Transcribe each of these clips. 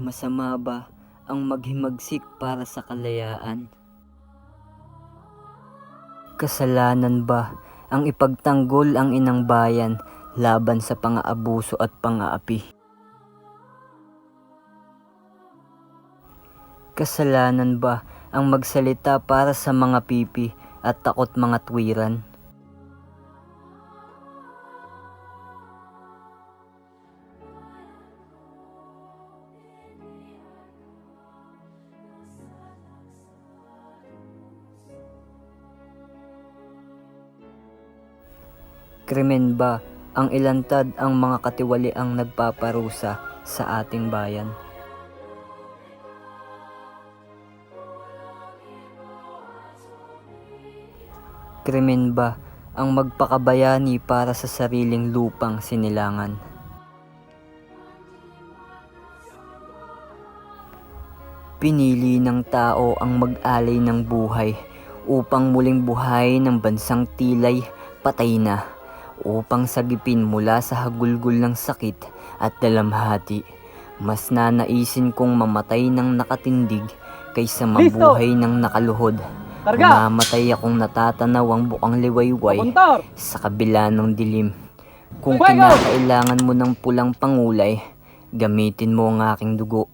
Masama ba ang maghimagsik para sa kalayaan? Kasalanan ba ang ipagtanggol ang inang bayan laban sa pang-aabuso at pang-aapi? Kasalanan ba ang magsalita para sa mga pipi at takot mga tuwiran? Krimen ba ang ilantad ang mga katiwaliang nagpaparusa sa ating bayan? Krimen ba ang magpakabayani para sa sariling lupang sinilangan? Pinili ng tao ang mag-alay ng buhay upang muling buhay ng bansang tilay patay na, upang sagipin mula sa hagulgol ng sakit at dalamhati. Mas nanaisin kong mamatay ng nakatindig kaysa mabuhay ng nakaluhod. Mamatay akong natatanaw ang bukang liwayway sa kabila ng dilim. Kung kinakailangan mo ng pulang pangulay, gamitin mo ang aking dugo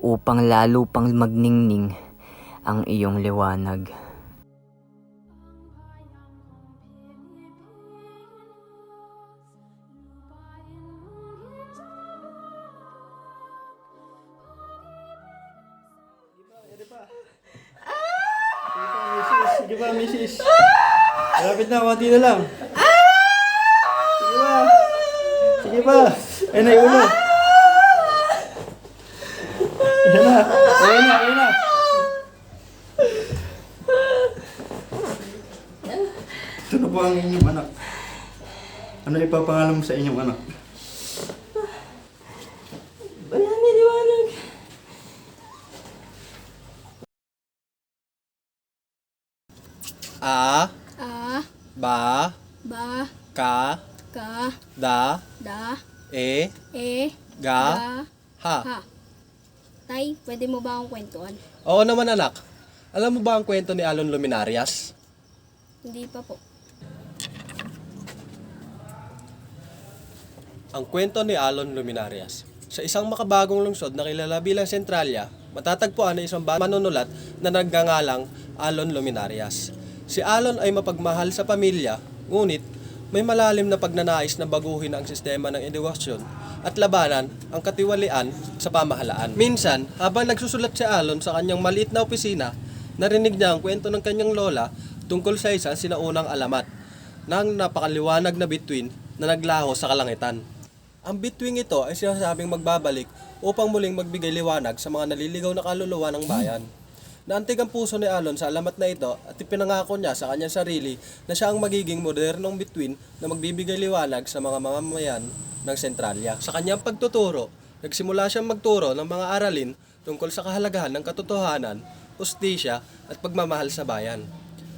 upang lalo pang magningning ang iyong liwanag. Sige pa, misis. Malapit na, konti na lang. Sige pa. Sige pa. Ayun na yung ulo. Ayun na. Ayun na, ayun na. Ito na po ang inyong anak. Ano ipapangalan mo sa inyong anak? Bayani liwanag. A, ba, Ba, ka, ka, da, da, e, ga, ha. ha. Tay, pwede mo ba akong kwentuhan? Oo naman anak. Alam mo ba ang kwento ni Alon Luminarias? Hindi pa po. Ang kwento ni Alon Luminarias. Sa isang makabagong lungsod na kilala bilang Centralia, matatagpuan na isang manunulat na nagngangalang Alon Luminarias. Si Alon ay mapagmahal sa pamilya, ngunit may malalim na pagnanais na baguhin ang sistema ng edukasyon at labanan ang katiwalian sa pamahalaan. Minsan, habang nagsusulat si Alon sa kanyang maliit na opisina, narinig niya ang kwento ng kanyang lola tungkol sa isang sinaunang alamat ng napakaliwanag na bituin na naglaho sa kalangitan. Ang bituing ito ay sinasabing magbabalik upang muling magbigay liwanag sa mga naliligaw na kaluluwa ng bayan. Naantig ang puso ni Alon sa alamat na ito at ipinangako niya sa kanyang sarili na siya ang magiging modernong bituin na magbibigay liwanag sa mga mamamayan ng Centralia. Sa kanyang pagtuturo, nagsimula siyang magturo ng mga aralin tungkol sa kahalagahan ng katotohanan, hustisya at pagmamahal sa bayan.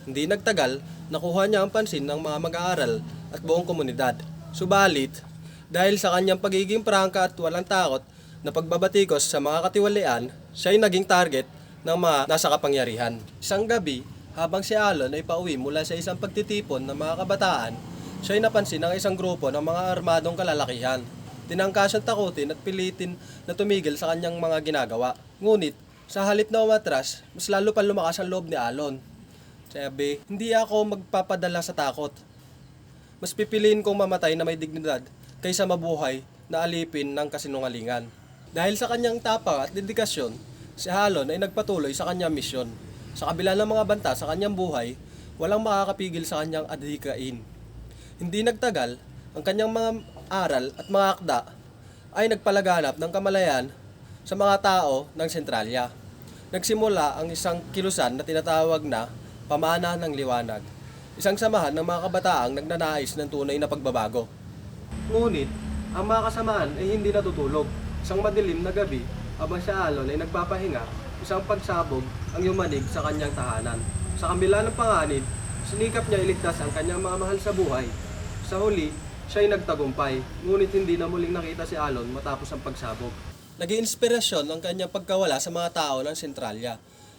Hindi nagtagal, nakuha niya ang pansin ng mga mag-aaral at buong komunidad. Subalit, dahil sa kanyang pagiging prangka at walang takot na pagbabatikos sa mga katiwalian, siya ay naging target ng mga nasa kapangyarihan. Isang gabi, habang si Alon ay pauwi mula sa isang pagtitipon ng mga kabataan, siya ay napansin ng isang grupo ng mga armadong kalalakihan. Tinangka siyang takutin at pilitin na tumigil sa kanyang mga ginagawa. Ngunit, sa halip na umatras, mas lalo pa lumakas ang loob ni Alon. Sabi, hindi ako magpapadala sa takot. Mas pipiliin kong mamatay na may dignidad kaysa mabuhay na alipin ng kasinungalingan. Dahil sa kanyang tapang at dedikasyon, si Alon ay nagpatuloy sa kanyang misyon. Sa kabila ng mga banta sa kanyang buhay, walang makakapigil sa kanyang adhikain. Hindi nagtagal, ang kanyang mga aral at mga akda ay nagpalaganap ng kamalayan sa mga tao ng Centralia. Nagsimula ang isang kilusan na tinatawag na Pamana ng Liwanag, isang samahan ng mga kabataang nagnanais ng tunay na pagbabago. Ngunit, ang mga kasamaan ay hindi natutulog. Isang madilim na gabi, habang si Alon ay nagpapahinga, isang pagsabog ang yumanig sa kanyang tahanan. Sa kabila ng panganib, sinikap niya iligtas ang kanyang mga mahal sa buhay. Sa huli, siya ay nagtagumpay, ngunit hindi na muling nakita si Alon matapos ang pagsabog. naging inspirasyon ang kanyang pagkawala sa mga tao ng Sentralya.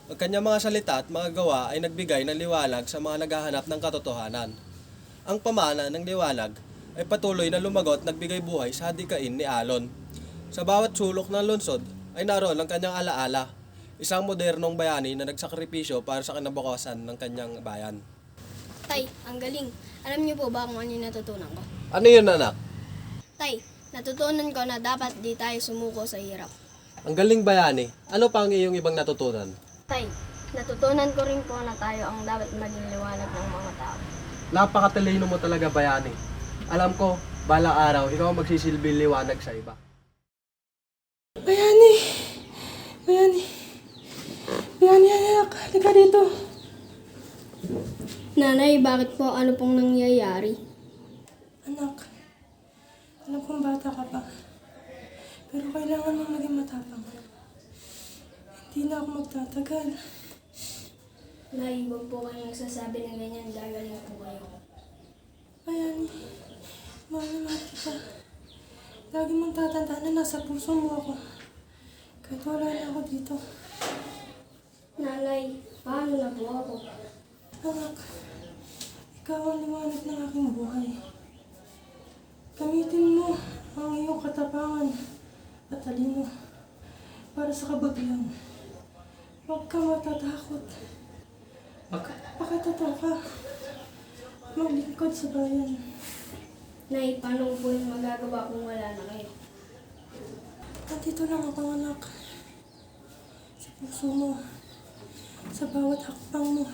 Ang kanyang mga salita at mga gawa ay nagbigay ng liwanag sa mga naghahanap ng katotohanan. Ang pamana ng liwanag ay patuloy na lumagot at nagbigay buhay sa hadikain ni Alon. Sa bawat sulok ng lungsod ay naroon ang kanyang alaala, isang modernong bayani na nagsakripisyo para sa kinabukasan ng kanyang bayan. Tay, ang galing. Alam niyo po ba kung ano yung natutunan ko? Ano yun, anak? Tay, natutunan ko na dapat di tayo sumuko sa hirap. Ang galing bayani. Ano pa ang iyong ibang natutunan? Tay, natutunan ko rin po na tayo ang dapat maging liwanag ng mga tao. Napakatalino mo talaga, bayani. Alam ko, balang araw, ikaw ang magsisilbi liwanag sa iba. Bayani! Bayani! Bayani, anak! Halika dito! Nanay, bakit po? Ano pong nangyayari? Anak, alam kong bata ka pa. Pero kailangan mong maging matapang. Hindi na ako magtatagal. Nay, huwag po kayong nagsasabi ng ganyan. Gagaling po kayo. Bayani, mahal na mahal kita. Lagi mong tatandaan na nasa puso mo ako. Kahit wala na ako dito. Nanay, paano na po ako? Anak, ikaw ang liwanag ng aking buhay. Gamitin mo ang iyong katapangan at talino para sa kabutihan. Huwag ka matatakot. Pakatotoo ka. Maglingkod sa bayan. Nay, paano po yung magagawa kung wala na kayo? Nandito lang ako, anak. Sa puso mo. Sa bawat hakbang mo.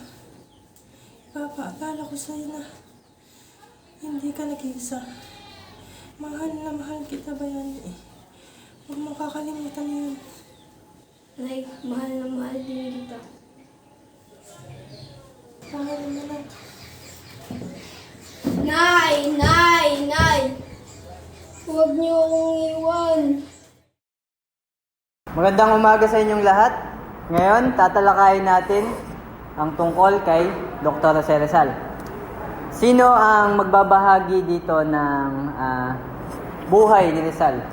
Ipapaalala ko sa'yo na hindi ka nag-iisa. Mahal na mahal kita, Bayani. Huwag mong kakalimutan yun. Nay, mahal na mahal din kita. Mahal mo na. Nay! Nay! Nay! Huwag niyo akong iwan. Magandang umaga sa inyong lahat. Ngayon, tatalakayin natin ang tungkol kay Dr. Jose Rizal. Sino ang magbabahagi dito ng buhay ni Rizal?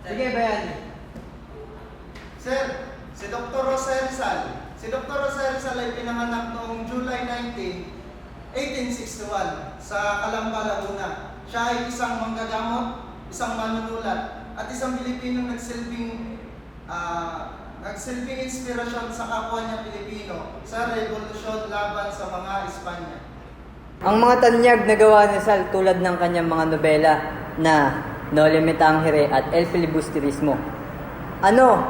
Sige, Bayan. Sir, si Dr. Jose Rizal. Si Dr. Jose Rizal ay pinanganak noong July 19, 1861 sa Calamba, Laguna. Siya ay isang manggagamot, isang manunulat, at isang Pilipinong nagsilbing inspirasyon sa kapwa niya Pilipino sa revolusyon laban sa mga Espanya. Ang mga tanyag na gawa ni Rizal tulad ng kanyang mga nobela na No Limitangere at El Filibusterismo. Ano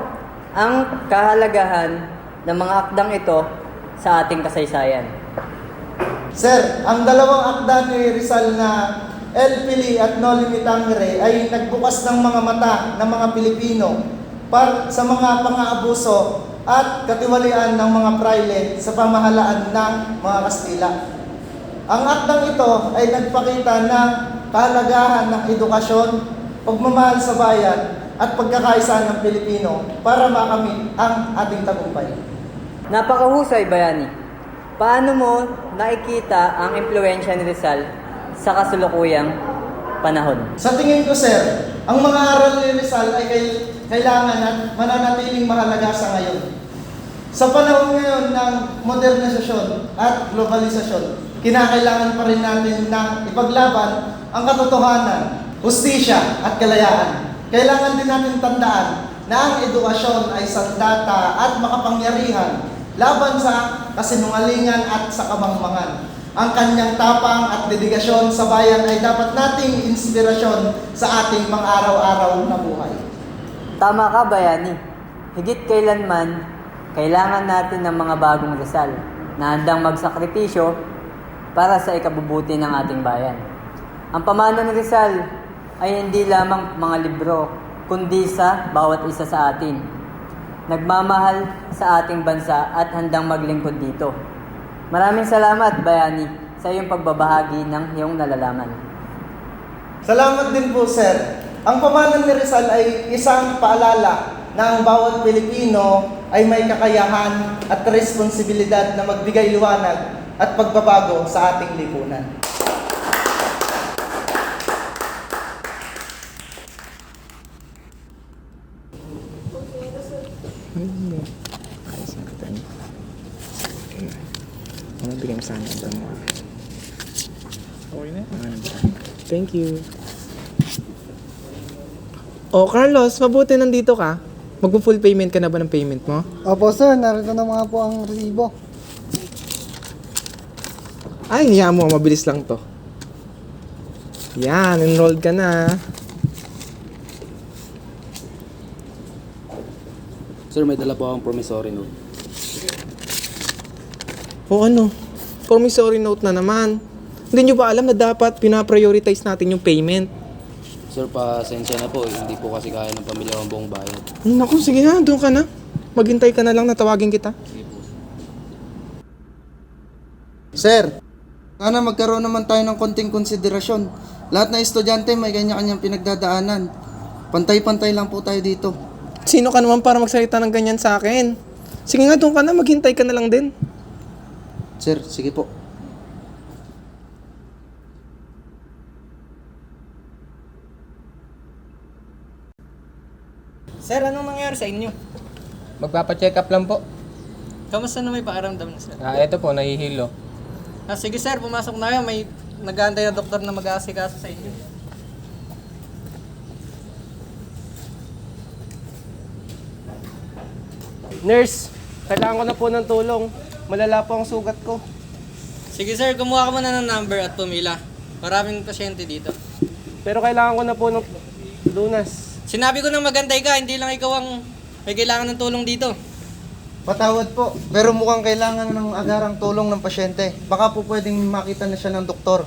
ang kahalagahan ng mga akdang ito sa ating kasaysayan? Sir, ang dalawang akda ni Rizal na El Pili at No Limitangere ay nagbukas ng mga mata ng mga Pilipino para sa mga pang-aabuso at katiwalian ng mga praile sa pamahalaan ng mga Kastila. Ang akdang ito ay nagpakita ng kahalagahan ng edukasyon, pagmamahal sa bayan at pagkakaisa ng Pilipino para makamit ang ating tagumpay. Napakahusay, Bayani. Paano mo nakikita ang impluwensya ni Rizal sa kasulukuyang panahon? Sa tingin ko, sir, ang mga aral ni Rizal ay kailangan at mananatiling mahalaga sa ngayon. Sa panahon ngayon ng modernisasyon at globalisasyon, kinakailangan pa rin natin na ipaglaban ang katotohanan, hustisya at kalayaan. Kailangan din natin tandaan na ang edukasyon ay sandata at makapangyarihan laban sa kasinungalingan at sa kamangmangan. Ang kanyang tapang at dedikasyon sa bayan ay dapat nating inspirasyon sa ating pang-araw-araw na buhay. Tama ka, Bayani. Higit kailanman, kailangan natin ng mga bagong Rizal na handang magsakripisyo para sa ikabubuti ng ating bayan. Ang pamana ni Rizal ay hindi lamang mga libro, kundi sa bawat isa sa atin. Nagmamahal sa ating bansa at handang maglingkod dito. Maraming salamat, Bayani, sa iyong pagbabahagi ng iyong nalalaman. Salamat din po, sir. Ang pamana ni Rizal ay isang paalala na ang bawat Pilipino ay may kakayahan at responsibilidad na magbigay liwanag at pagbabago sa ating lipunan. bigay mo sa akin number mo. Okay na? Thank you. Oh, Carlos, mabuti nandito ka. Magpo-full payment ka na ba ng payment mo? Opo sir, narito na mga po ang resibo. Ay, hiya mo. Mabilis lang to. Yan, enrolled ka na. Sir, may dala po akong promissory note. O ano? Promissory note na naman. Hindi nyo ba alam na dapat pina-prioritize natin yung payment? Sir, pasensya na po. Hindi po kasi kaya ng pamilya ang buong bayad. Naku, sige na. Doon ka na. Maghintay ka na lang na tawagin kita. Sir, sana magkaroon naman tayo ng konting konsiderasyon. Lahat na estudyante may kanya-kanyang pinagdadaanan. Pantay-pantay lang po tayo dito. Sino ka naman para magsalita ng ganyan sa akin? Sige nga, doon ka na. Maghintay ka na lang din. Sir, sige po. Sir, anong nangyari sa inyo? Magpapacheck up lang po. Kamusta na may pakiramdam na sir? Ito po, nahihilo. Sige sir, pumasok na kayo. May nag-aantay na doktor na mag-aasikaso sa inyo. Nurse, kailangan ko na po ng tulong. Malala po ang sugat ko. Sige sir, kumuha ka muna ng number at pumila. Maraming pasyente dito. Pero kailangan ko na po ng lunas. Sinabi ko na magantay ka, hindi lang ikaw ang may kailangan ng tulong dito. Patawad po, pero mukhang kailangan ng agarang tulong ng pasyente. Baka po pwedeng makita na siya ng doktor.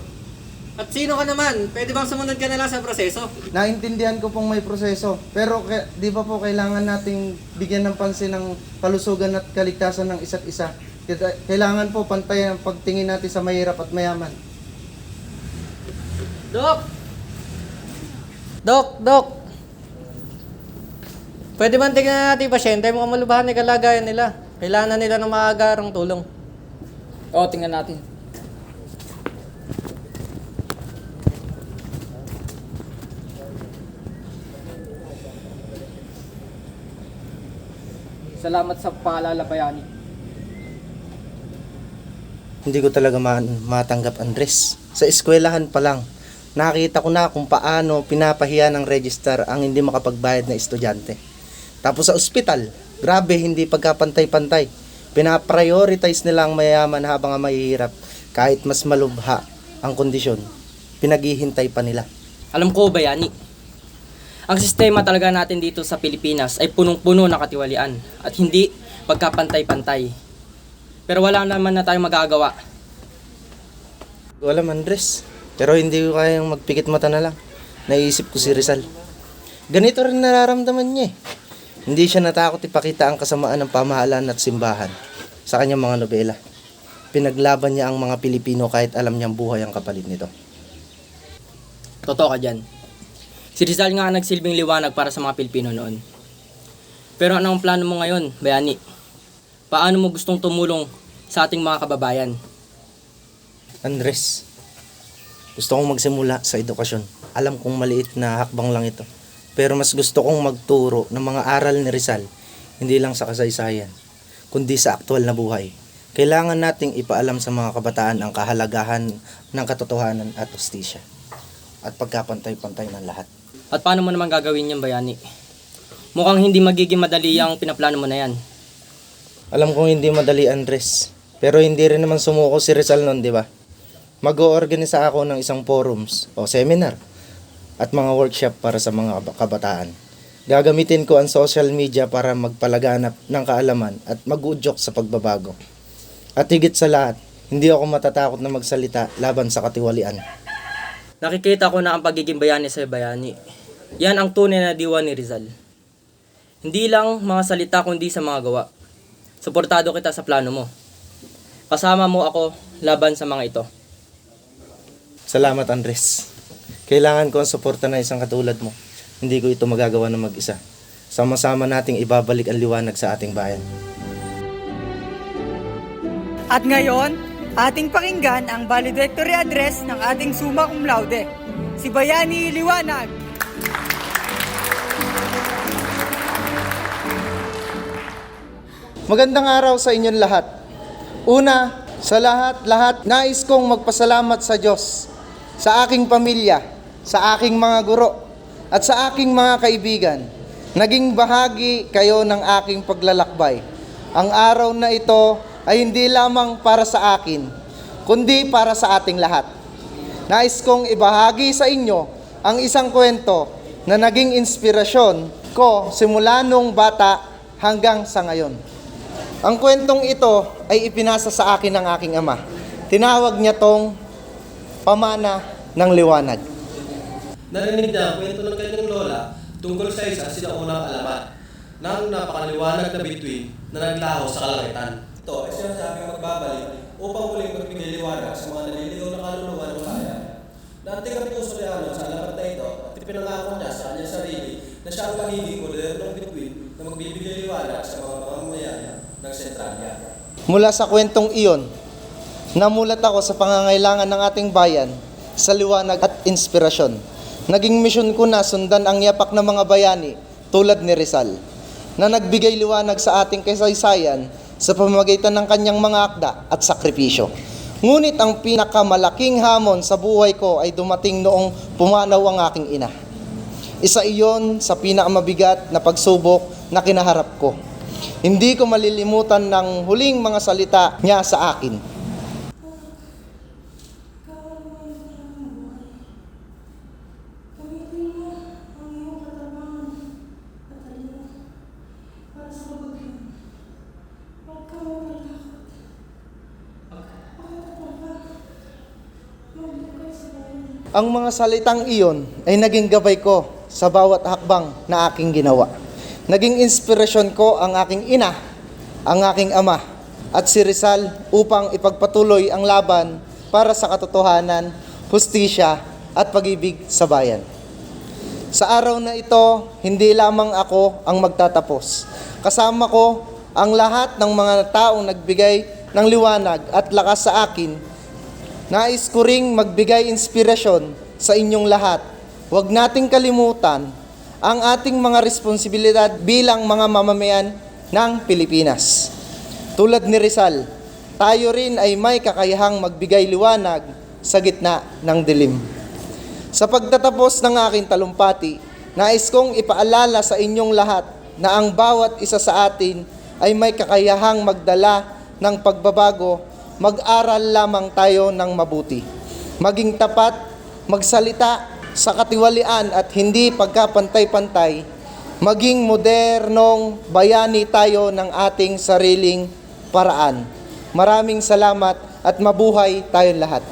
At sino ka naman? Pwede bang sumunod ka na lang sa proseso? Naintindihan ko pong may proseso, pero di ba po kailangan nating bigyan ng pansin ng kalusugan at kaligtasan ng isa't isa. Kailangan po pantay ang pagtingin natin sa mahirap at mayaman. Dok! Dok! Pwede bang tignan natin yung pasyente? Mukhang malubahan na kalagayan nila. Kailangan na nila ng maagarang tulong. Oo, tingnan natin. Salamat sa paalala, Bayani. Hindi ko talaga matanggap, Andres. Sa eskwelahan pa lang, nakita ko na kung paano pinapahiya ng registrar ang hindi makapagbayad na estudyante. Tapos sa ospital, grabe, hindi pagkapantay-pantay. Pinaprioritize nila ang mayaman habang ang mahihirap. Kahit mas malubha ang kondisyon, pinaghihintay pa nila. Alam ko, Bayani, ang sistema talaga natin dito sa Pilipinas ay punong-puno ng katiwalian at hindi pagkapantay-pantay. Pero wala naman na tayong magagawa. Wala man, Andres. Pero hindi ko kayang magpikit mata na lang. Naisip ko si Rizal. Ganito rin nararamdaman niya eh. Hindi siya natakot ipakita ang kasamaan ng pamahalaan at simbahan sa kanyang mga nobela. Pinaglaban niya ang mga Pilipino kahit alam niyang buhay ang kapalit nito. Totoo ka dyan. Si Rizal nga ang nagsilbing liwanag para sa mga Pilipino noon. Pero ano ang plano mo ngayon, Bayani? Paano mo gustong tumulong sa ating mga kababayan? Andres, gusto kong magsimula sa edukasyon. Alam kong maliit na hakbang lang ito. Pero mas gusto kong magturo ng mga aral ni Rizal, hindi lang sa kasaysayan, kundi sa aktual na buhay. Kailangan nating ipaalam sa mga kabataan ang kahalagahan ng katotohanan at hustisya at pagkapantay-pantay ng lahat. At paano mo naman gagawin yan, Bayani? Mukhang hindi magiging madali ang pinaplano mo na yan. Alam kong hindi madali, Andres. Pero hindi rin naman sumuko si Rizal noon, di ba? Mag-oorganisa ako ng isang forums o seminar at mga workshop para sa mga kabataan. Gagamitin ko ang social media para magpalaganap ng kaalaman at mag-udyok sa pagbabago. At higit sa lahat, hindi ako matatakot na magsalita laban sa katiwalian. Nakikita ko na ang pagiging bayani sa Bayani. Yan ang tunay na diwa ni Rizal. Hindi lang mga salita kundi sa mga gawa. Suportado kita sa plano mo. Kasama mo ako laban sa mga ito. Salamat, Andres. Kailangan ko ang suporta ng isang katulad mo. Hindi ko ito magagawa ng mag-isa. Sama-sama nating ibabalik ang liwanag sa ating bayan. At ngayon, ating pakinggan ang valedictory address ng ating summa cum laude, si Bayani Liwanag. Magandang araw sa inyong lahat. Una, Sa lahat, nais kong magpasalamat sa Diyos, sa aking pamilya, sa aking mga guro, at sa aking mga kaibigan. Naging bahagi kayo ng aking paglalakbay. Ang araw na ito ay hindi lamang para sa akin, kundi para sa ating lahat. Nais kong ibahagi sa inyo ang isang kwento na naging inspirasyon ko simula nung bata hanggang sa ngayon. Ang kwentong ito ay ipinasa sa akin ng aking ama. Tinawag niya tong pamana ng liwanag. Narinig niya ang kwento ng kanyang lola tungkol sa isa sinaunang alamat ng napakaliwanag na bituin na naglaho sa kalangitan. Ito ay sinasabing magbabalik upang muling magbigay liwanag sa mga naliligaw na kaluluwa ng bayan. Nating ang puso ni Alon sa alamat na ito at ipinangako niya sa kanyang sarili na siya ang magiging modernong bituin na magbibigay liwanag sa mga mamamayan ng Sentralya. Mula sa kwentong iyon, namulat ako sa pangangailangan ng ating bayan sa liwanag at inspirasyon. Naging misyon ko na sundan ang yapak ng mga bayani tulad ni Rizal, na nagbigay liwanag sa ating kasaysayan sa pamamagitan ng kanyang mga akda at sakripisyo. Ngunit ang pinakamalaking hamon sa buhay ko ay dumating noong pumanaw ang aking ina. Isa iyon sa pinakamabigat na pagsubok na kinaharap ko. Hindi ko malilimutan ng huling mga salita niya sa akin. Gamitin mo ang iyong katawan at talino para sa kabutihan. Huwag ka mamalakot. Magbukay sa bayan. Ang mga salitang iyon ay naging gabay ko sa bawat hakbang na aking ginawa. Naging inspirasyon ko ang aking ina, ang aking ama, at si Rizal upang ipagpatuloy ang laban para sa katotohanan, hustisya, at pag-ibig sa bayan. Sa araw na ito, hindi lamang ako ang magtatapos. Kasama ko ang lahat ng mga taong nagbigay ng liwanag at lakas sa akin. Nais ko ring magbigay inspirasyon sa inyong lahat. Huwag nating kalimutan ang ating mga responsibilidad bilang mga mamamayan ng Pilipinas. Tulad ni Rizal, tayo rin ay may kakayahang magbigay liwanag sa gitna ng dilim. Sa pagtatapos ng aking talumpati, nais kong ipaalala sa inyong lahat na ang bawat isa sa atin ay may kakayahang magdala ng pagbabago. Mag-aral lamang tayo ng mabuti. Maging tapat, magsalita sa katiwalian at hindi pagkapantay-pantay, maging modernong bayani tayo ng ating sariling paraan. Maraming salamat at mabuhay tayong lahat.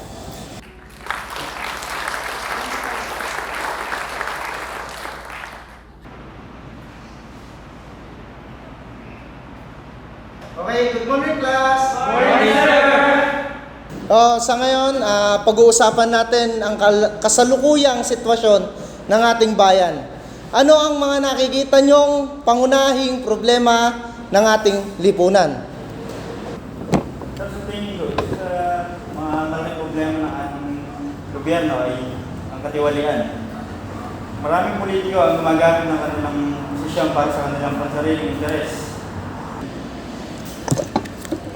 Okay, good morning class! Sa ngayon, pag-uusapan natin ang kasalukuyang sitwasyon ng ating bayan. Ano ang mga nakikita nyong pangunahing problema ng ating lipunan? Sa tingin ko, sa mga malaking problema ng ating gobyerno ay ang katiwalian. Maraming politiko ang gumagamit ng kanilang posisyon para sa kanilang pansariling interes.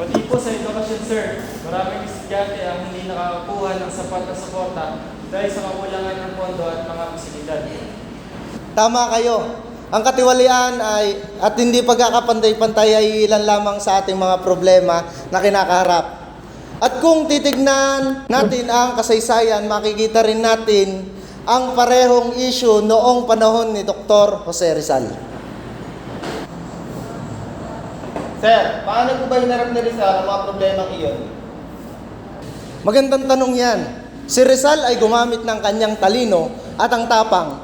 Pati po sa edukasyon, sir, maraming estudyante ang hindi nakakakuha ng sapat na suporta dahil sa kakulangan ng pondo at mga pasilidad. Tama kayo. Ang katiwalian ay at hindi pagkakapantay-pantay ay ilan lamang sa ating mga problema na kinakaharap. At kung titignan natin ang kasaysayan, makikita rin natin ang parehong issue noong panahon ni Dr. Jose Rizal. Sir, paano po ba hinarap ni Rizal ang mga problemang iyon? Magandang tanong yan. Si Rizal ay gumamit ng kanyang talino at ang tapang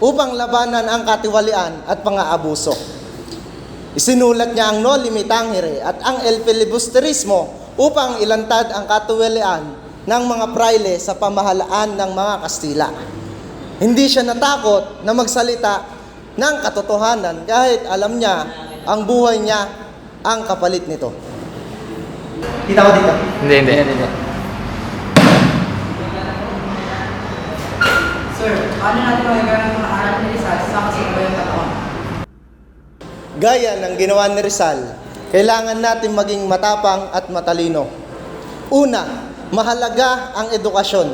upang labanan ang katiwalian at pang-aabuso. Isinulat niya ang no limitangere at ang el filibusterismo upang ilantad ang katiwalian ng mga praile sa pamahalaan ng mga Kastila. Hindi siya natakot na magsalita ng katotohanan kahit alam niya ang buhay niya ang kapalit nito. Kita ko dito. Hindi. Sir, paano natin magagawa ng mga aral ni Rizal sa kasalukuyan panahon? Gaya ng ginawa ni Rizal, kailangan natin maging matapang at matalino. Una, mahalaga ang edukasyon.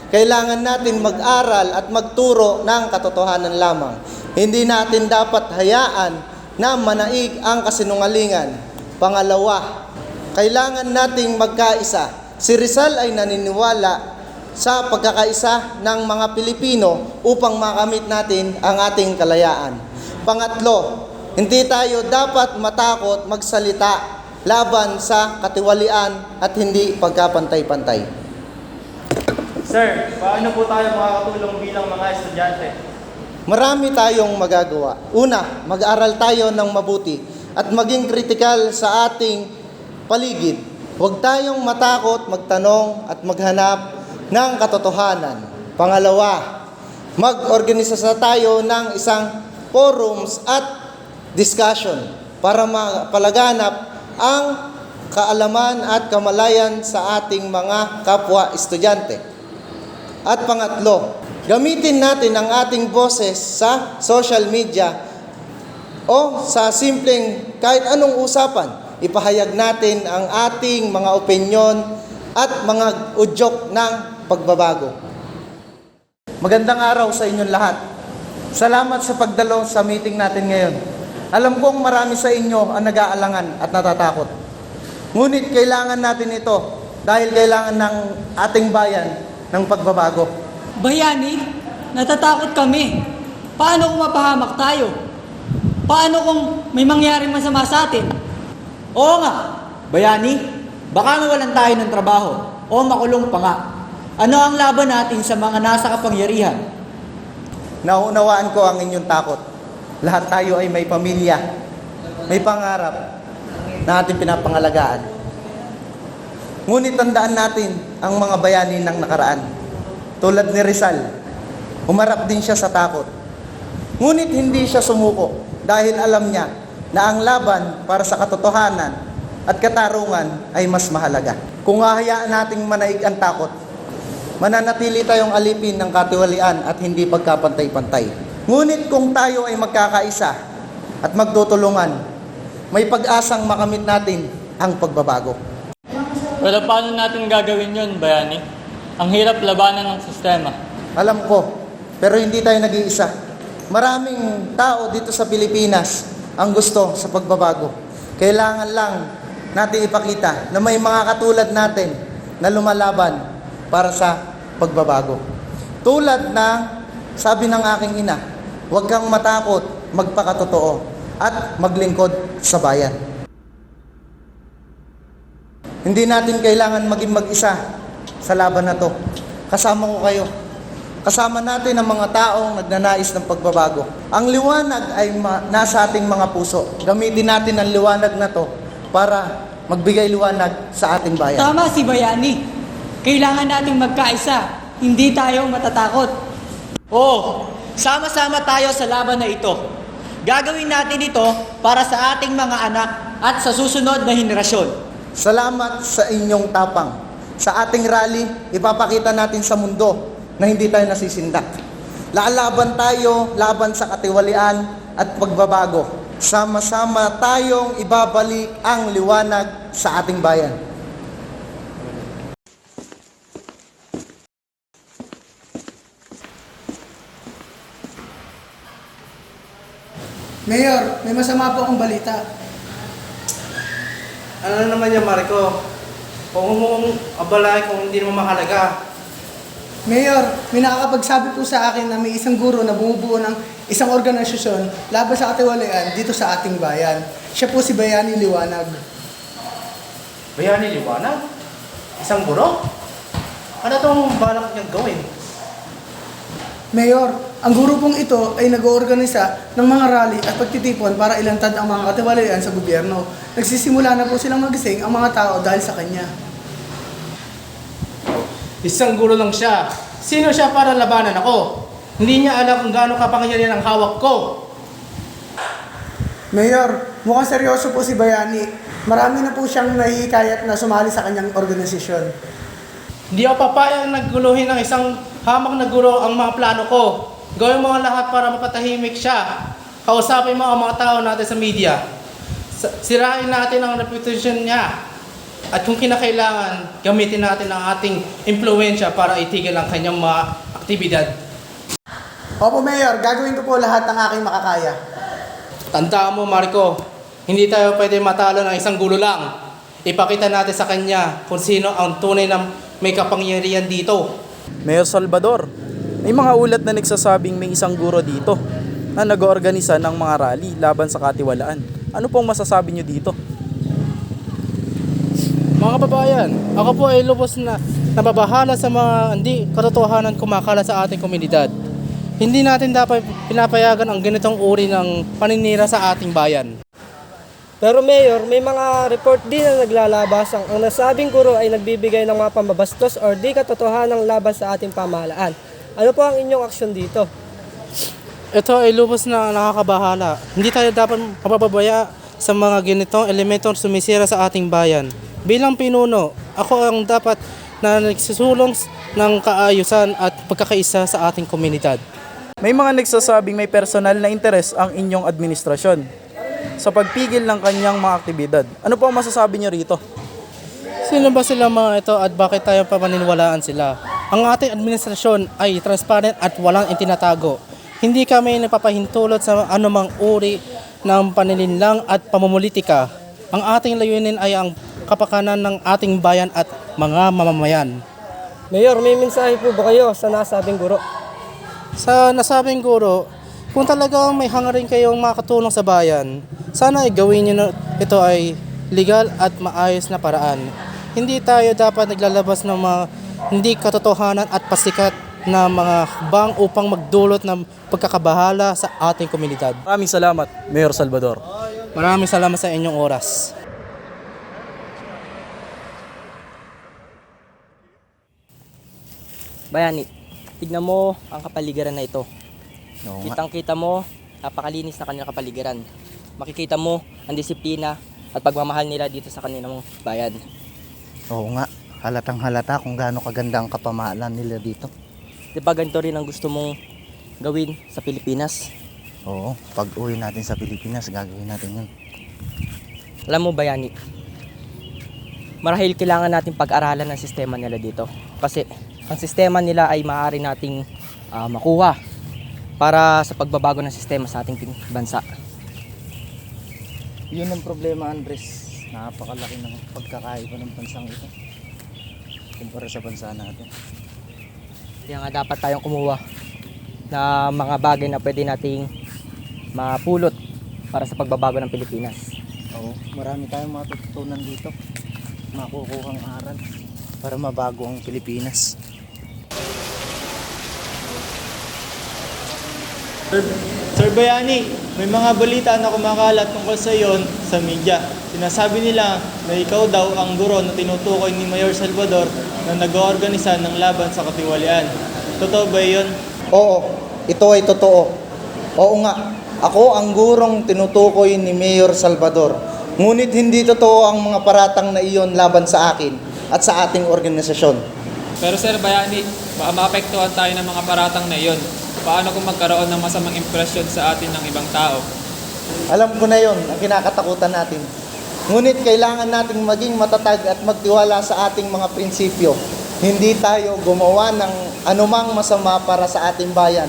Kailangan natin mag-aral at magturo ng katotohanan lamang. Hindi natin dapat hayaan na manaig ang kasinungalingan. Pangalawa, kailangan nating magkaisa. Si Rizal ay naniniwala sa pagkakaisa ng mga Pilipino upang makamit natin ang ating kalayaan. Pangatlo, hindi tayo dapat matakot magsalita laban sa katiwalian at hindi pagkapantay-pantay. Sir, paano po tayo makakatulong bilang mga estudyante? Marami tayong magagawa. Una, mag-aral tayo ng mabuti at maging kritikal sa ating paligid. Huwag tayong matakot magtanong at maghanap ng katotohanan. Pangalawa, mag-organisa tayo ng isang forums at discussion para mapalaganap ang kaalaman at kamalayan sa ating mga kapwa estudyante. At pangatlo, gamitin natin ang ating boses sa social media o sa simpleng kahit anong usapan. Ipahayag natin ang ating mga opinyon at mga udyok ng pagbabago. Magandang araw sa inyong lahat. Salamat sa pagdalo sa meeting natin ngayon. Alam kong marami sa inyo ang nag-aalangan at natatakot. Ngunit kailangan natin ito dahil kailangan ng ating bayan ng pagbabago. Bayani, natatakot kami. Paano kung mapahamak tayo? Paano kung may mangyaring masama sa atin? Oo nga, Bayani, baka mawalan tayo ng trabaho o makulong pa nga. Ano ang laban natin sa mga nasa kapangyarihan? Naunawaan ko ang inyong takot. Lahat tayo ay may pamilya, may pangarap na ating pinapangalagaan. Ngunit tandaan natin ang mga bayani ng nakaraan. Tulad ni Rizal, humarap din siya sa takot. Ngunit hindi siya sumuko dahil alam niya na ang laban para sa katotohanan at katarungan ay mas mahalaga. Kung hahayaan nating manaig ang takot, mananatili tayong alipin ng katiwalian at hindi pagkapantay-pantay. Ngunit kung tayo ay magkakaisa at magtutulungan, may pag-asang makamit natin ang pagbabago. Pero paano natin gagawin yun, Bayani? Ang hirap labanan ng sistema. Alam ko, pero hindi tayo nag-iisa. Maraming tao dito sa Pilipinas ang gusto sa pagbabago. Kailangan lang natin ipakita na may mga katulad natin na lumalaban para sa pagbabago. Tulad na sabi ng aking ina, huwag kang matakot, magpakatotoo at maglingkod sa bayan. Hindi natin kailangan maging mag-isa sa laban na to. Kasama ko kayo. Kasama natin ang mga taong nagnanais ng pagbabago. Ang liwanag ay nasa ating mga puso. Gamitin natin ang liwanag na to para magbigay liwanag sa ating bayan. Tama si Bayani. Kailangan nating magkaisa. Hindi tayo matatakot. Oo, sama-sama tayo sa laban na ito. Gagawin natin ito para sa ating mga anak at sa susunod na henerasyon. Salamat sa inyong tapang. Sa ating rally, ipapakita natin sa mundo na hindi tayo nasisindak. Lalaban tayo, laban sa katiwalian at pagbabago. Sama-sama tayong ibabalik ang liwanag sa ating bayan. Mayor, may masama po akong balita. Ano naman yan, Marco? Kung mong abalain kung hindi naman mahalaga. Mayor, may nakakapagsabi po sa akin na may isang guro na bumubuo ng isang organisasyon laban sa katiwalian dito sa ating bayan. Siya po si Bayani Liwanag. Bayani Liwanag? Isang guro? Ano itong balak niyang gawin? Mayor, ang guro pong ito ay nag-oorganisa ng mga rally at pagtitipon para ilantad ang mga katiwalian sa gobyerno. Nagsisimula na po silang magising ang mga tao dahil sa kanya. Isang guro lang siya. Sino siya para labanan ako? Hindi niya alam kung gaano kapangyarihan ang hawak ko. Mayor, mukhang seryoso po si Bayani. Marami na po siyang nahihikayat na sumali sa kanyang organisasyon. Hindi ako papayang nagguluhin ng isang hamak na guro ang mga plano ko. Gawin mo ang lahat para mapatahimik siya. Kausapin mo ang mga tao natin sa media. Sirain natin ang reputation niya. At kung kinakailangan, gamitin natin ang ating impluensya para itigil ang kanyang mga aktibidad. Opo, Mayor. Gagawin ko po lahat ng aking makakaya. Tandaan mo, Marco, hindi tayo pwede matalo ng isang gulo lang. Ipakita natin sa kanya kung sino ang tunay na may kapangyarihan dito. Mayor Salvador, may mga ulat na nagsasabing may isang guro dito na nag-oorganisa ng mga rally laban sa katiwalaan. Ano pong masasabi nyo dito? Mga kababayan, ako po ay lubos na nababahala sa mga hindi katotohanan kumakalat sa ating komunidad. Hindi natin dapat pinapayagan ang ganitong uri ng paninira sa ating bayan. Pero Mayor, may mga report din na naglalabas ang nasabing guro ay nagbibigay ng mga pambabastos or di katotohanang laban sa ating pamahalaan. Ano po ang inyong aksyon dito? Ito ay lubos na nakakabahala. Hindi tayo dapat mapapabaya sa mga ganitong elementong sumisira sa ating bayan. Bilang pinuno, ako ang dapat na nagsusulong ng kaayusan at pagkakaisa sa ating komunidad. May mga nagsasabing may personal na interes ang inyong administrasyon sa pagpigil ng kanyang mga aktibidad. Ano po ang masasabi niyo rito? Sino ba sila mga ito at bakit tayo papaniniwalaan sila? Ang ating administrasyon ay transparent at walang itinatago. Hindi kami napapahintulot sa anumang uri ng panilinlang at pamumulitika. Ang ating layunin ay ang kapakanan ng ating bayan at mga mamamayan. Mayor, may mensahe po ba kayo sa nasabing guro? Sa nasabing guro, kung talagang may hangarin kayong makatulong sa bayan, sana ay gawin nyo na ito ay legal at maayos na paraan. Hindi tayo dapat naglalabas ng mga hindi katotohanan at pasikat na mga bang upang magdulot ng pagkakabahala sa ating komunidad. Maraming salamat, Mayor Salvador. Maraming salamat sa inyong oras. Bayani, tignan mo ang kapaligiran na ito. Kitang-kita mo, napakalinis na kanilang kapaligiran. Makikita mo ang disiplina at pagmamahal nila dito sa kanilang bayan. Oo nga, halatang halata kung gaano kaganda ang kapamahalan nila dito. Di ba ganito rin ang gusto mong gawin sa Pilipinas? Oo, pag uwi natin sa Pilipinas, gagawin natin yun. Alam mo, Bayani, marahil kailangan natin pag-aralan ang sistema nila dito. Kasi ang sistema nila ay maaari nating makuha para sa pagbabago ng sistema sa ating bansa. Yun ang problema, Andres. Napakalaki ng pagkakaiba ng bansang ito kumpara sa bansa natin. Kaya nga dapat tayong kumuha na mga bagay na pwede nating mapulot para sa pagbabago ng Pilipinas. Oo, marami tayong matututunan dito. Makukuhang aral para mabago ang Pilipinas. Sir Bayani, may mga balita na kumakalat tungkol sa iyon sa media. Sinasabi nila na ikaw daw ang guro na tinutukoy ni Mayor Salvador na nag-oorganisa ng laban sa katiwalian. Totoo ba iyon? Oo, ito ay totoo. Oo nga, ako ang gurong tinutukoy ni Mayor Salvador. Ngunit hindi totoo ang mga paratang na iyon laban sa akin at sa ating organisasyon. Pero Sir Bayani, baka maapektuhan tayo ng mga paratang na iyon. Paano kung magkaroon ng masamang impresyon sa atin ng ibang tao? Alam ko na yon ang kinakatakutan natin. Ngunit kailangan nating maging matatag at magtiwala sa ating mga prinsipyo. Hindi tayo gumawa ng anumang masama para sa ating bayan.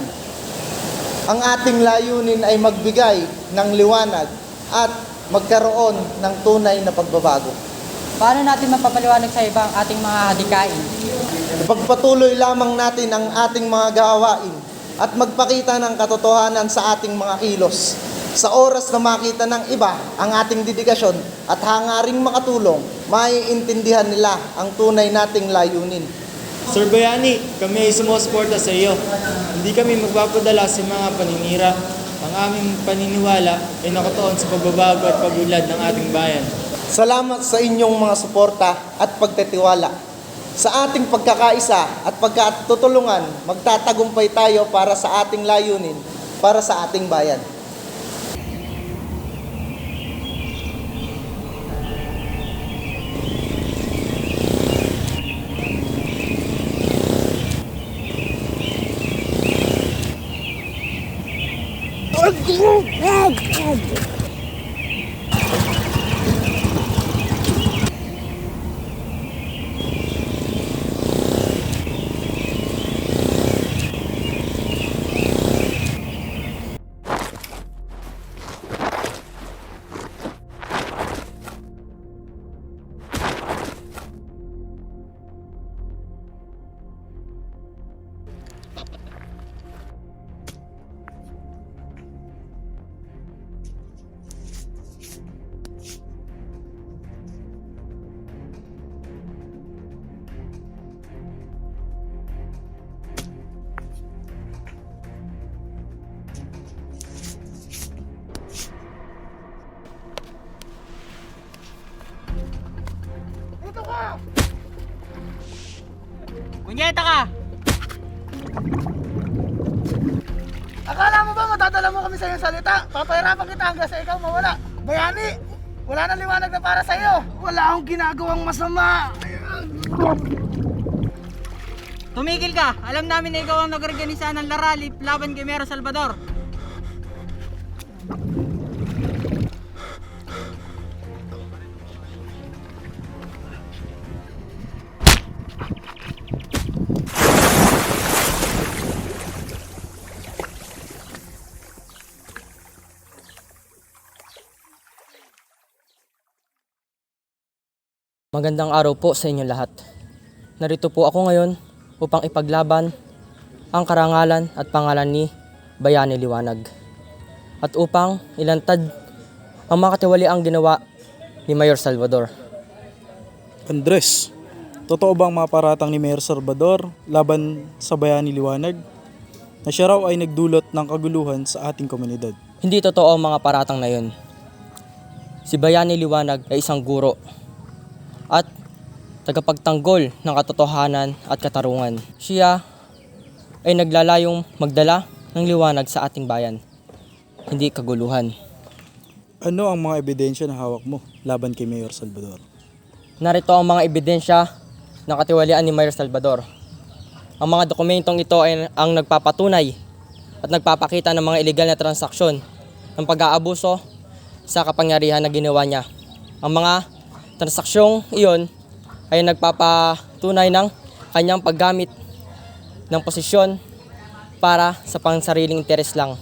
Ang ating layunin ay magbigay ng liwanag at magkaroon ng tunay na pagbabago. Paano natin mapapaliwanag sa iba ang ating mga hadikain? Pagpatuloy lamang natin ang ating mga gawain at magpakita ng katotohanan sa ating mga kilos. Sa oras na makita ng iba ang ating dedikasyon at hangaring makatulong, maiintindihan nila ang tunay nating layunin. Sir Bayani, kami ay sumusuporta sa iyo. Hindi kami magpapadala sa mga paninira. Ang aming paniniwala ay nakatuon sa pagbabago at pag-unlad ng ating bayan. Salamat sa inyong mga suporta at pagtitiwala. Sa ating pagkakaisa at pagkatutulungan, magtatagumpay tayo para sa ating layunin, para sa ating bayan. Punyeta ka! Akala mo ba matadala mo kami sa iyong salita? Papahirapan kita hanggang sa ikaw mawala. Bayani, wala na liwanag na para sa iyo. Wala akong ginagawang masama. Tumigil ka! Alam namin na ikaw ang nag-organisa ng larali laban kay Mayor Salvador. Magandang araw po sa inyo lahat. Narito po ako ngayon upang ipaglaban ang karangalan at pangalan ni Bayani Liwanag. At upang ilantad ang makatiwaliang ginawa ni Mayor Salvador. Andres, totoo bang maparatang ni Mayor Salvador laban sa Bayani Liwanag na siya raw ay nagdulot ng kaguluhan sa ating komunidad? Hindi totoo ang mga paratang na yun. Si Bayani Liwanag ay isang guro at tagapagtanggol ng katotohanan at katarungan. Siya ay naglalayong magdala ng liwanag sa ating bayan, hindi kaguluhan. Ano ang mga ebidensya na hawak mo laban kay Mayor Salvador? Narito ang mga ebidensya ng katiwalian ni Mayor Salvador. Ang mga dokumentong ito ay ang nagpapatunay at nagpapakita ng mga illegal na transaksyon ng pag-aabuso sa kapangyarihan na ginawa niya. Ang mga transaksyong iyon ay nagpapatunay ng kanyang paggamit ng posisyon para sa pangsariling interes lang.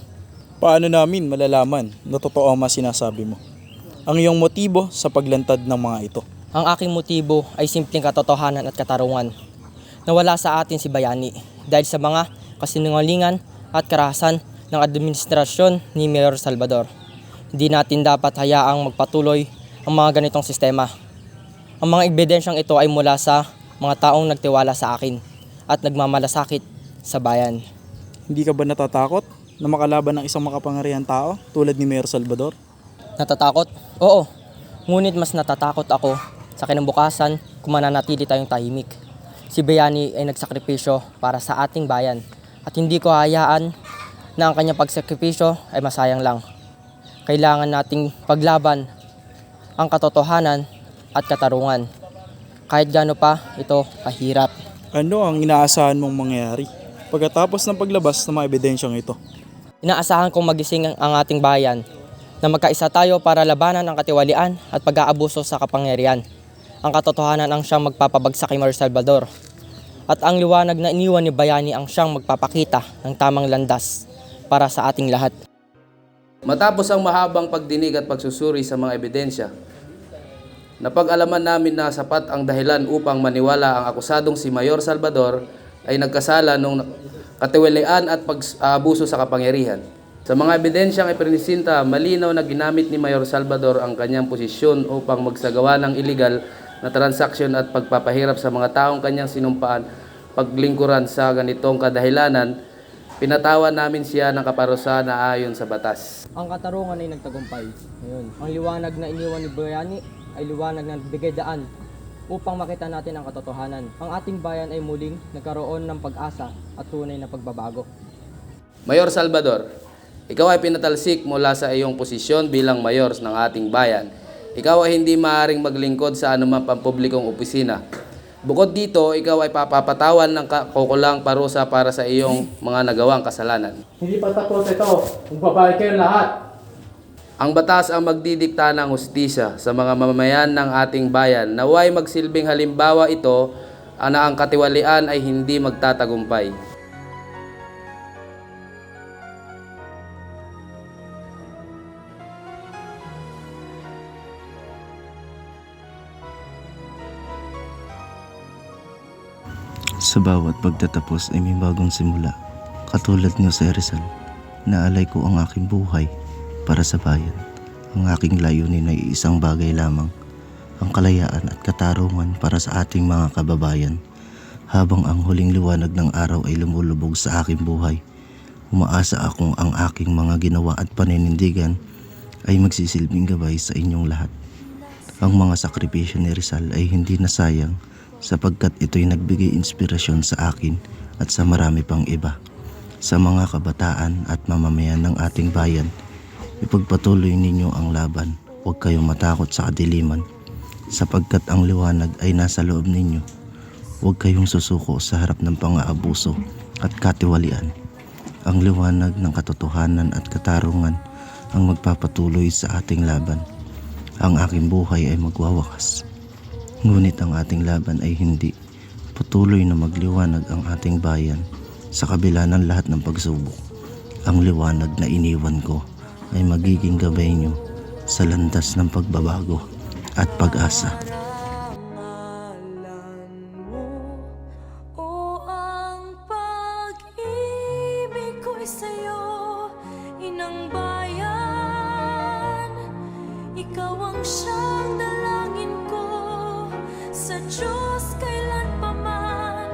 Paano namin malalaman na totoo ang mga sinasabi mo? Ang iyong motibo sa paglantad ng mga ito? Ang aking motibo ay simpleng katotohanan at katarungan. Nawala sa atin si Bayani dahil sa mga kasinungalingan at karahasan ng administrasyon ni Mayor Salvador. Hindi natin dapat hayaang magpatuloy ang mga ganitong sistema. Ang mga ebidensyang ito ay mula sa mga taong nagtiwala sa akin at nagmamalasakit sa bayan. Hindi ka ba natatakot na makalaban ng isang makapangyarihang tao tulad ni Mayor Salvador? Natatakot? Oo. Ngunit mas natatakot ako sa kinabukasan kung mananatili tayong tahimik. Si Bayani ay nagsakripisyo para sa ating bayan at hindi ko hayaan na ang kanyang pagsakripisyo ay masayang lang. Kailangan nating paglaban ang katotohanan at katarungan. Kahit gaano pa ito kahirap. Ano ang inaasahan mong mangyayari pagkatapos ng paglabas ng mga ebidensyang ito? Inaasahan kong magising ang ating bayan na magkaisa tayo para labanan ang katiwalian at pag-aabuso sa kapangyarihan. Ang katotohanan ang siyang magpapabagsak kay Mayor Salvador. At ang liwanag na iniwan ni Bayani ang siyang magpapakita ng tamang landas para sa ating lahat. Matapos ang mahabang pagdinig at pagsusuri sa mga ebidensya, napag-alaman namin na sapat ang dahilan upang maniwala ang akusadong si Mayor Salvador ay nagkasala ng katiwalian at pag-aabuso sa kapangyarihan. Sa mga ebidensyang iprinisinta, malinaw na ginamit ni Mayor Salvador ang kanyang posisyon upang magsagawa ng iligal na transaksyon at pagpapahirap sa mga taong kanyang sinumpaan paglingkuran sa ganitong kadahilanan. Pinatawan namin siya ng kaparusahan na ayon sa batas. Ang katarungan ay nagtagumpay. Ngayon, ang liwanag na iniwan ni Bayani ay liwanag na nagbigay daan upang makita natin ang katotohanan. Ang ating bayan ay muling nagkaroon ng pag-asa at tunay na pagbabago. Mayor Salvador, ikaw ay pinatalsik mula sa iyong posisyon bilang mayor ng ating bayan. Ikaw ay hindi maaaring maglingkod sa anumang pampublikong opisina. Bukod dito, ikaw ay papapatawan ng kukulang parusa para sa iyong mga nagawang kasalanan. Hindi pa tapos ito. Magbabayad kayo lahat. Ang batas ang magdidikta ng hustisya sa mga mamamayan ng ating bayan. Naway magsilbing halimbawa ito na ang katiwalian ay hindi magtatagumpay. Sa bawat pagtatapos ay may bagong simula. Katulad niyo sa Rizal, naalay ko ang aking buhay para sa bayan. Ang aking layunin ay isang bagay lamang, ang kalayaan at katarungan para sa ating mga kababayan. Habang ang huling liwanag ng araw ay lumulubog sa aking buhay, umaasa akong ang aking mga ginawa at paninindigan ay magsisilbing gabay sa inyong lahat. Ang mga sakripisyo ni Rizal ay hindi nasayang sapagkat ito'y nagbigay inspirasyon sa akin at sa marami pang iba. Sa mga kabataan at mamamayan ng ating bayan, ipagpatuloy ninyo ang laban. Huwag kayong matakot sa kadiliman, sapagkat ang liwanag ay nasa loob ninyo. Huwag kayong susuko sa harap ng pang-aabuso at katiwalian. Ang liwanag ng katotohanan at katarungan ang magpapatuloy sa ating laban. Ang aking buhay ay magwawakas. Ngunit ang ating laban ay hindi. Patuloy na magliwanag ang ating bayan sa kabila ng lahat ng pagsubok. Ang liwanag na iniwan ko ay magiging gabay nyo sa landas ng pagbabago at pag-asa. O ang pag-ibig ko'y sa'yo, inang bayan. Ikaw ang siyang dalangin ko sa Diyos kailan pa man.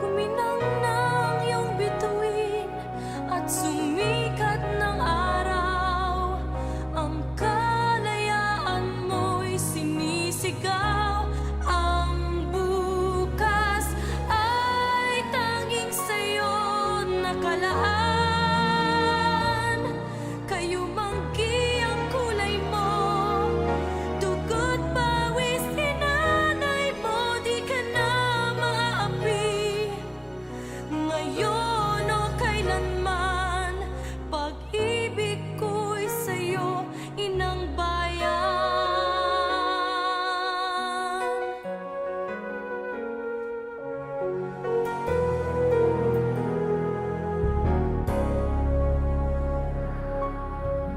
Kuminang ng iyong bituin at sumikat ng araw. Ang kalayaan mo'y sinisigaw. Ang bukas ay tanging sa'yo nakalaan. Kayo manggi ang kulay mo, dugo't pawis hinanay mo, di ka na maaapi. Ngayon o kailanman, pag-ibig ko'y sa'yo, inang bayan.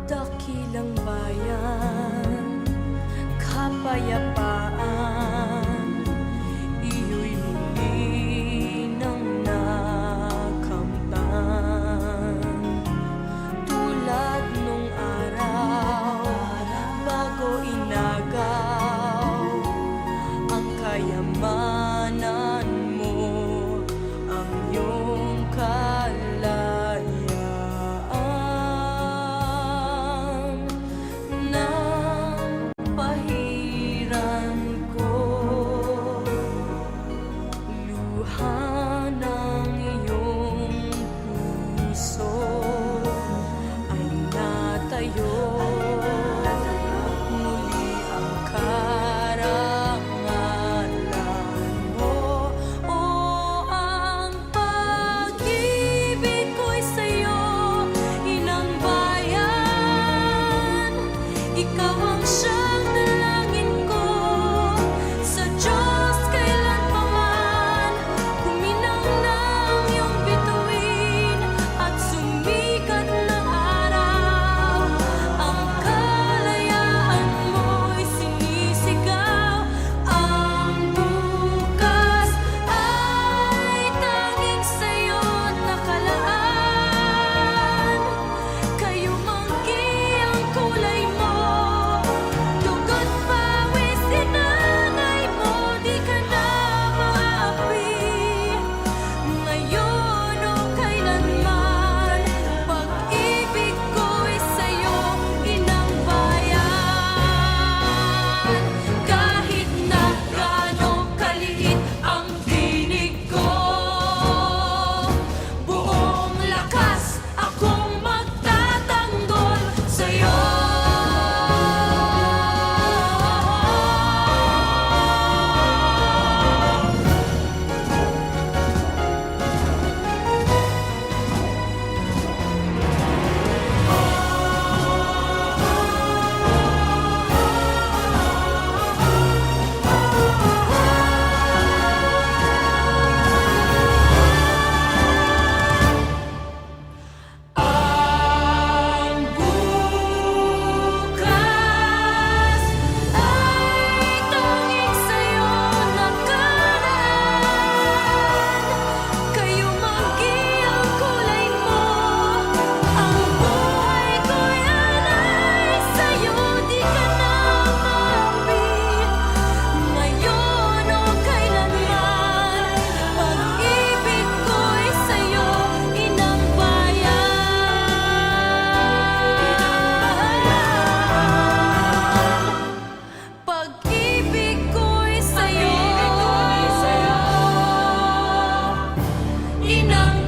Dakilang bayan, kapayapaan, iyo'y muli nang nakamtan. Tulad nung araw, bago inagaw, ang kayamanan mo, ang iyong kalayaan. Nang pahiran ng